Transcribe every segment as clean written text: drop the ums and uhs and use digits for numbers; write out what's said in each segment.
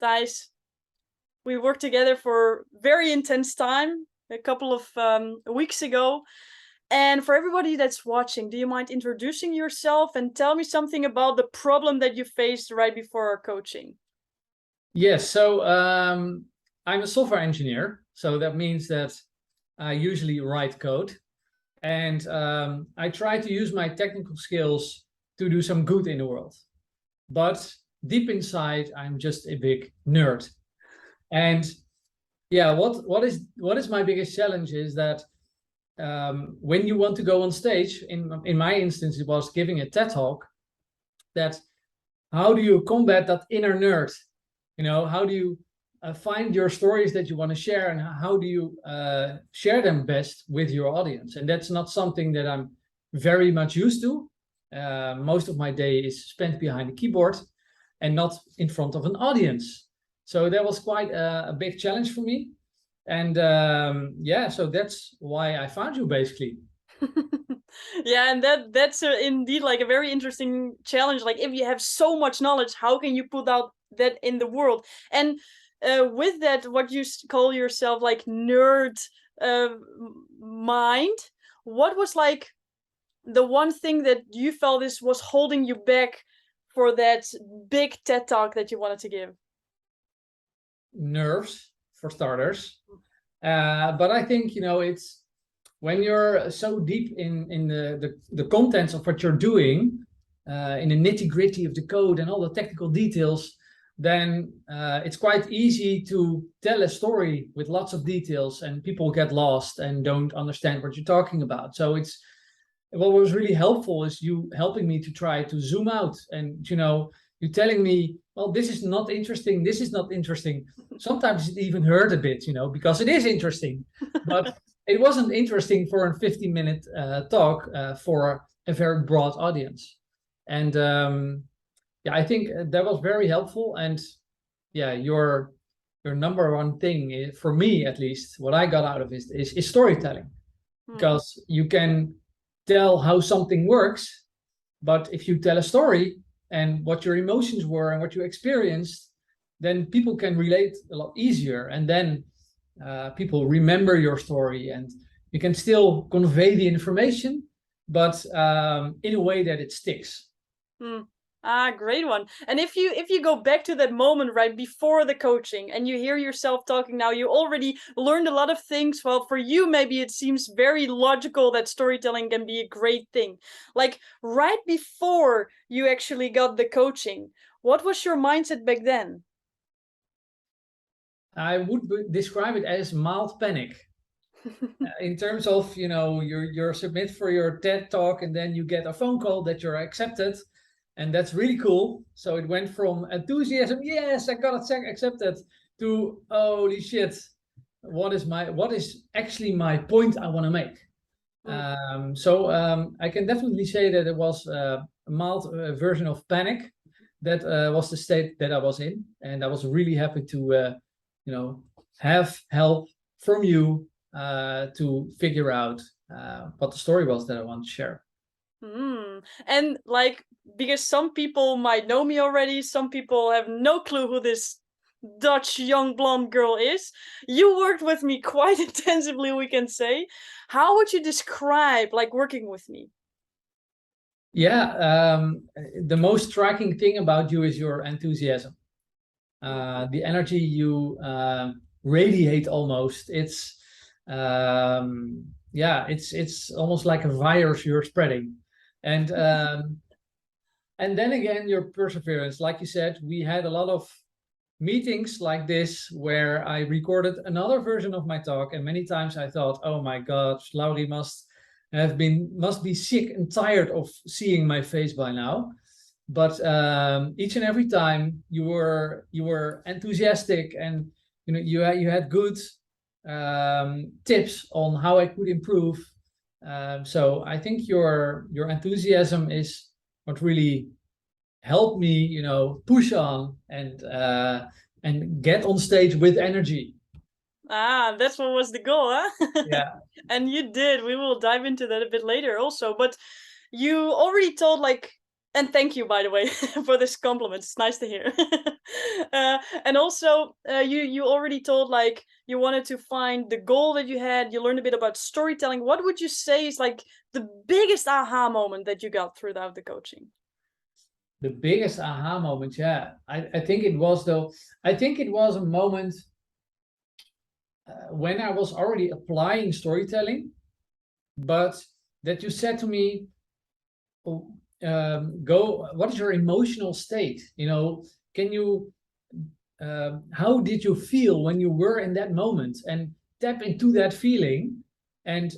Thijs, we worked together for very intense time a couple of weeks ago. And for everybody that's watching, do you mind introducing yourself and tell me something about the problem that you faced right before our coaching? Yes, so I'm a software engineer, so that means that I usually write code, and I try to use my technical skills to do some good in the world. But deep inside, I'm just a big nerd. And yeah, what is my biggest challenge is that when you want to go on stage, in my instance, it was giving a TED talk. That how do you combat that inner nerd? How do you find your stories that you want to share, and how do you share them best with your audience? And that's not something that I'm very much used to. Most of my day is spent behind a keyboard and not in front of an audience. So that was quite a big challenge for me. And so that's why I found you, basically. Yeah, and that's indeed like a very interesting challenge. Like, if you have so much knowledge, how can you put out that in the world? And with that, what you call yourself like nerd mind, what was like the one thing that you felt this was holding you back for that big TED talk that you wanted to give? Nerves, for starters. But I think, it's when you're so deep in the contents of what you're doing, in the nitty-gritty of the code and all the technical details, then it's quite easy to tell a story with lots of details, and people get lost and don't understand what you're talking about. So what was really helpful is you helping me to try to zoom out, and you telling me, well, this is not interesting, this is not interesting. Sometimes it even hurt a bit, because it is interesting, but it wasn't interesting for a 15-minute talk for a very broad audience. And I think that was very helpful. And your number one thing, for me at least, what I got out of it is storytelling. Because you can tell how something works, but if you tell a story and what your emotions were and what you experienced, then people can relate a lot easier, and then people remember your story, and you can still convey the information, but in a way that it sticks. Great one. And if you go back to that moment right before the coaching and you hear yourself talking now, you already learned a lot of things. Well, for you, maybe it seems very logical that storytelling can be a great thing. Like, right before you actually got the coaching, what was your mindset back then? I would describe it as mild panic. In terms of, you're submit for your TED talk, and then you get a phone call that you're accepted. And that's really cool. So it went from enthusiasm, yes, I got accepted, to holy shit, what is actually my point I want to make? I can definitely say that it was a mild version of panic. That was the state that I was in, and I was really happy to have help from you to figure out what the story was that I want to share. And like, because some people might know me already, some people have no clue who this Dutch young blonde girl is. You worked with me quite intensively, we can say. How would you describe like working with me? Yeah, the most striking thing about you is your enthusiasm. The energy you radiate almost. It's almost like a virus you're spreading. And then again, your perseverance. Like you said, we had a lot of meetings like this where I recorded another version of my talk, and many times I thought, oh my God, Laurie must be sick and tired of seeing my face by now. But each and every time you were enthusiastic, and you had good tips on how I could improve. So I think your enthusiasm is what really helped me, push on and get on stage with energy. That's what was the goal, huh? Yeah. And you did. We will dive into that a bit later also. But you already told like And thank you, by the way, for this compliment. It's nice to hear. And also, you already told like you wanted to find the goal that you had. You learned a bit about storytelling. What would you say is like the biggest aha moment that you got throughout the coaching? The biggest aha moment, yeah, I think it was though. I think it was a moment when I was already applying storytelling, but that you said to me, oh, go, what is your emotional state? You know, can you, how did you feel when you were in that moment? And tap into that feeling and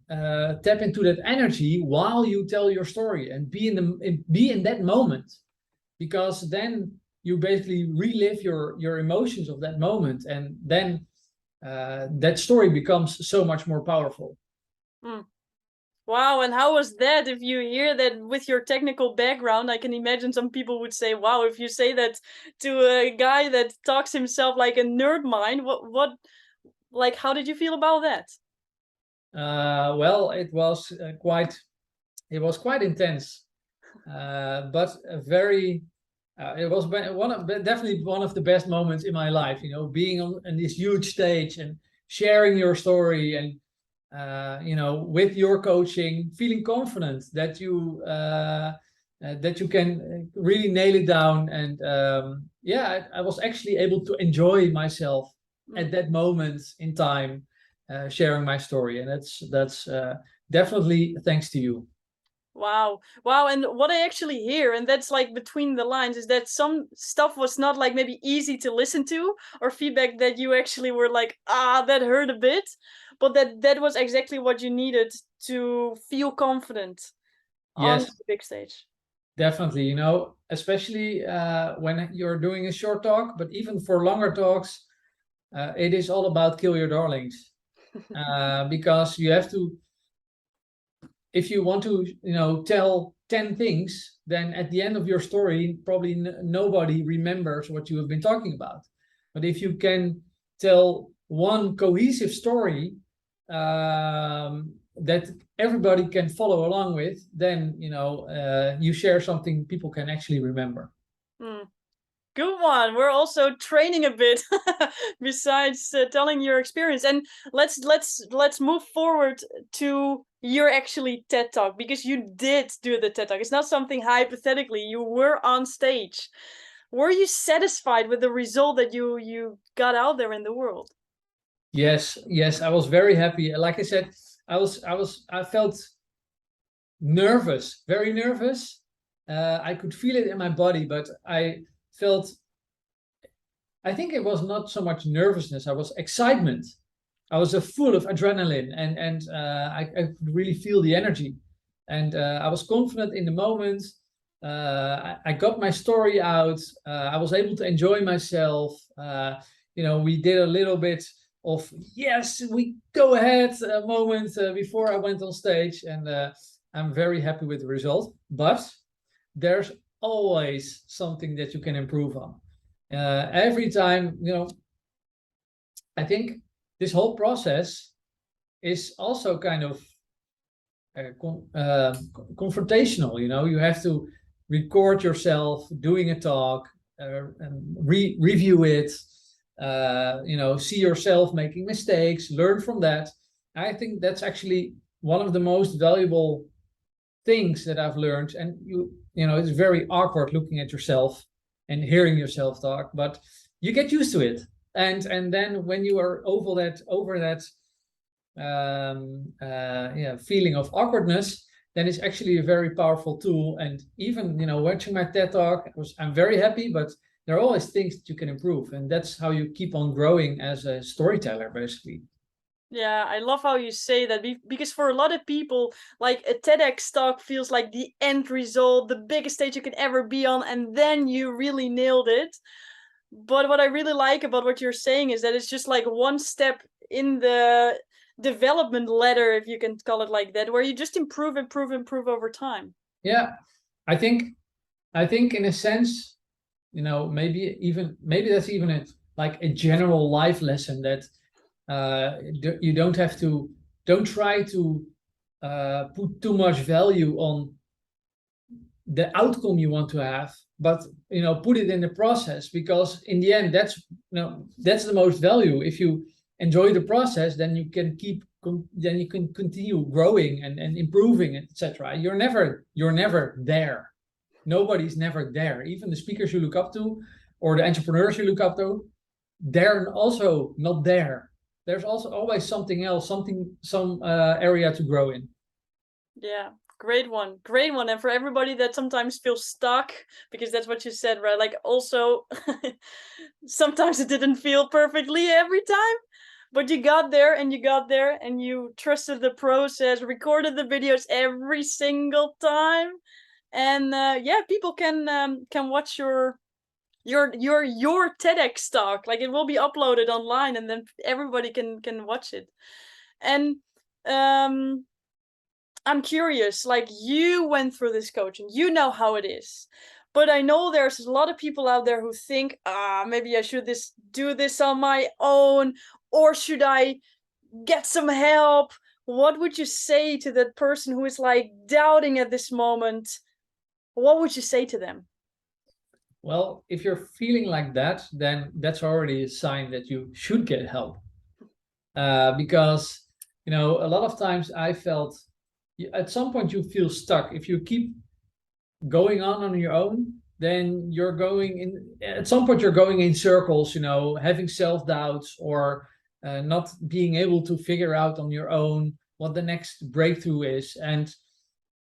tap into that energy while you tell your story and be in that moment, because then you basically relive your emotions of that moment, and then that story becomes so much more powerful. Mm. Wow, and how was that? If you hear that with your technical background, I can imagine some people would say, "Wow, if you say that to a guy that talks himself like a nerd mind, like, how did you feel about that?" Well, it was quite intense, but a very it was definitely one of the best moments in my life. You know, being on this huge stage and sharing your story, and you know, with your coaching, feeling confident that you can really nail it down. And yeah, I was actually able to enjoy myself at that moment in time, sharing my story, and that's definitely thanks to you. Wow. Wow, and what I actually hear, and that's like between the lines, is that some stuff was not like maybe easy to listen to, or feedback that you actually were like, ah, that hurt a bit, but that was exactly what you needed to feel confident on Yes, the big stage. definitely. You know, especially when you're doing a short talk, but even for longer talks, it is all about kill your darlings, because you have to, if you want to, you know, tell 10 things, then at the end of your story, probably nobody remembers what you have been talking about. But if you can tell one cohesive story, that everybody can follow along with, then, you know, you share something people can actually remember. Mm. Good one. We're also training a bit besides telling your experience. And let's move forward to your actually TED Talk, because you did do the TED Talk. It's not something hypothetically. You were on stage. Were you satisfied with the result that you got out there in the world? Yes, yes, I was very happy. Like I said, I felt nervous, very nervous. I could feel it in my body, but felt, I think it was not so much nervousness, I was excitement. I was full of adrenaline, and I could really feel the energy. And I was confident in the moment. I got my story out. I was able to enjoy myself. You know, we did a little bit of yes, we go ahead moment before I went on stage, and I'm very happy with the result. But there's always something that you can improve on. Every time, you know, I think this whole process is also kind of confrontational. You know, you have to record yourself doing a talk, and review it. You know, see yourself making mistakes, learn from that. I think that's actually one of the most valuable things that I've learned. And you know, it's very awkward looking at yourself and hearing yourself talk, but you get used to it. And then when you are over that yeah, feeling of awkwardness, then it's actually a very powerful tool. And even, you know, watching my TED talk, I'm very happy, but there are always things that you can improve, and that's how you keep on growing as a storyteller, basically. Yeah, I love how you say that, because for a lot of people, like a TEDx talk feels like the end result, the biggest stage you could ever be on, and then you really nailed it. But what I really like about what you're saying is that it's just like one step in the development ladder, if you can call it like that, where you just improve, improve, improve over time. Yeah, I think in a sense, you know, maybe that's even like a general life lesson, that you don't try to put too much value on the outcome you want to have, but put it in the process, because in the end, that's that's the most value. If you enjoy the process, then you can continue growing and improving, etc. You're never there. Nobody's never there. Even the speakers you look up to or the entrepreneurs you look up to, they're also not there. There's also always something else, some area to grow in. Yeah, great one. And for everybody that sometimes feels stuck, because that's what you said, right? Like, also, sometimes it didn't feel perfectly every time, but you got there and you trusted the process, recorded the videos every single time. And yeah, people can watch your TEDx talk. Like, it will be uploaded online, and then everybody can watch it. And I'm curious, like, you went through this coaching, you know how it is. But I know there's a lot of people out there who think, maybe I should do this on my own, or should I get some help? What would you say to that person who is like doubting at this moment? What would you say to them? Well, if you're feeling like that, then that's already a sign that you should get help. Because, a lot of times I felt at some point you feel stuck. If you keep going on your own, then at some point you're going in circles, having self-doubts, or not being able to figure out on your own what the next breakthrough is. And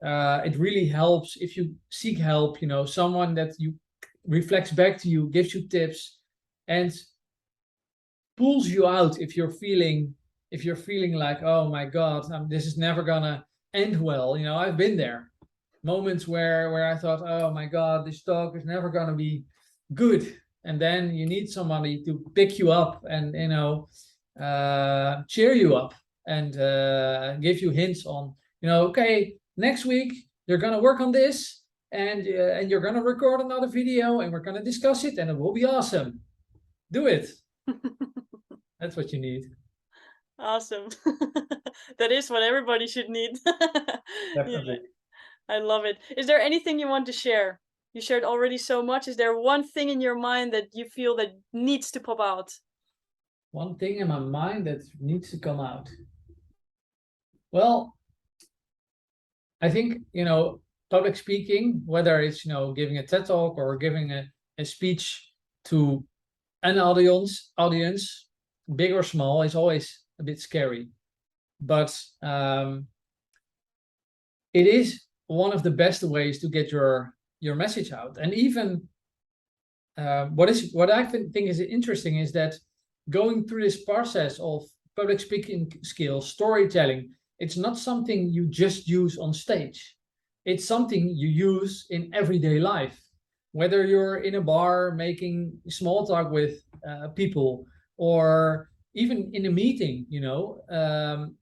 it really helps if you seek help, someone that you reflects back to you, gives you tips, and pulls you out if you're feeling like, oh my God, this is never gonna end well. I've been there, moments where I thought, oh my God, this talk is never gonna be good, and then you need somebody to pick you up and cheer you up, and give you hints on, okay, next week you're gonna work on this, and you're gonna record another video, and we're gonna discuss it, and it will be awesome. Do it. That's what you need. Awesome. That is what everybody should need. Definitely. Yeah, I love it. Is there anything you want to share? You shared already so much. Is there one thing in your mind that you feel that needs to pop out? One thing in my mind that needs to come out. Well, I think, public speaking, whether it's, giving a TED talk or giving a speech to an audience, big or small, is always a bit scary. But it is one of the best ways to get your message out. And even what I think is interesting is that going through this process of public speaking skills, storytelling, it's not something you just use on stage. It's something you use in everyday life. Whether you're in a bar making small talk with people, or even in a meeting,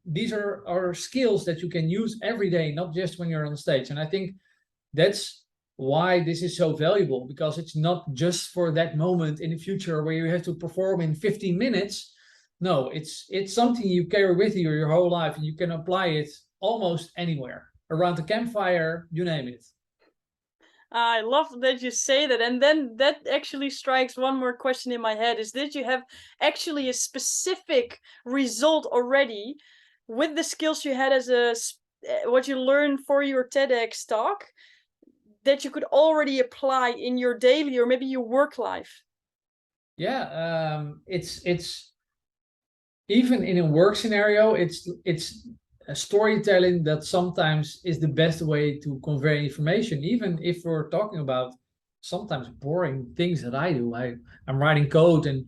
these are skills that you can use every day, not just when you're on stage. And I think that's why this is so valuable, because it's not just for that moment in the future where you have to perform in 15 minutes. No, it's something you carry with you your whole life, and you can apply it almost anywhere, around the campfire, you name it. I love that you say that. And then that actually strikes one more question in my head, is did you have actually a specific result already with the skills you had as what you learned for your TEDx talk, that you could already apply in your daily or maybe your work life? Yeah, it's even in a work scenario, it's a storytelling that sometimes is the best way to convey information, even if we're talking about sometimes boring things that I do. I'm writing code and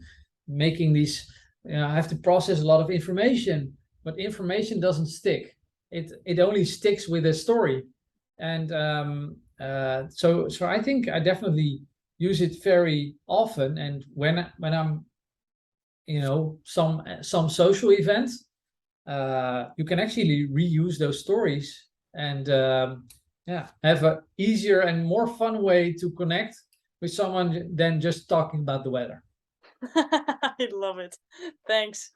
making these, I have to process a lot of information, but information doesn't stick. It only sticks with a story. And so I think I definitely use it very often. And when I'm, some social events, you can actually reuse those stories and have an easier and more fun way to connect with someone than just talking about the weather. I love it. Thanks.